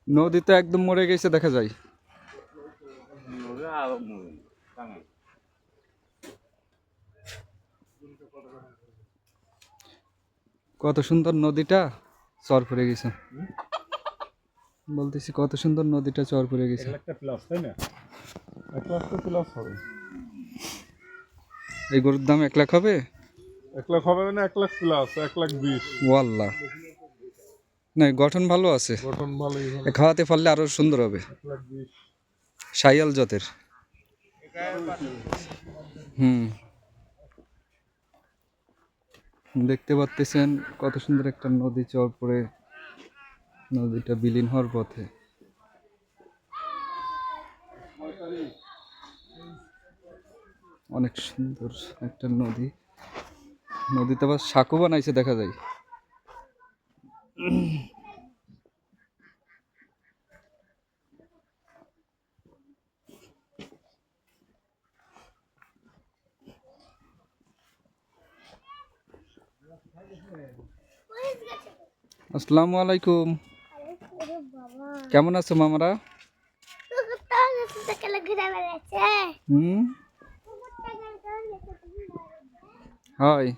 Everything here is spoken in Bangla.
নদী তো একদম মরে গেছে দেখা যায়। কত সুন্দর নদীটা চর পড়ে গেছে, বলতেছি কত সুন্দর নদীটা চর পড়ে গেছে। 1 লাখ প্লাস, তাই না? 1 লাখ প্লাস হবে। এই গরুর দাম 1 লাখ হবে? 1 লাখ হবে না, 1 লাখ প্লাস, 1,20,000। ওয়াল্লাহ, না গঠন ভালো আছে, গঠন ভালোই হবে। খাওয়াতে পারলে আরো সুন্দর হবে। 1,20,000। শাইয়াল জাতের। দেখতে পাচ্ছেন কত সুন্দর একটা নদী চর পড়ে, নদীটা বিলীন হওয়ার পথে। অনেক সুন্দর একটা নদী, নদীতে আবার সাঁকো বানাইছে দেখা যায়। আসসালামু আলাইকুম, কেমন আছো মামারা? হয়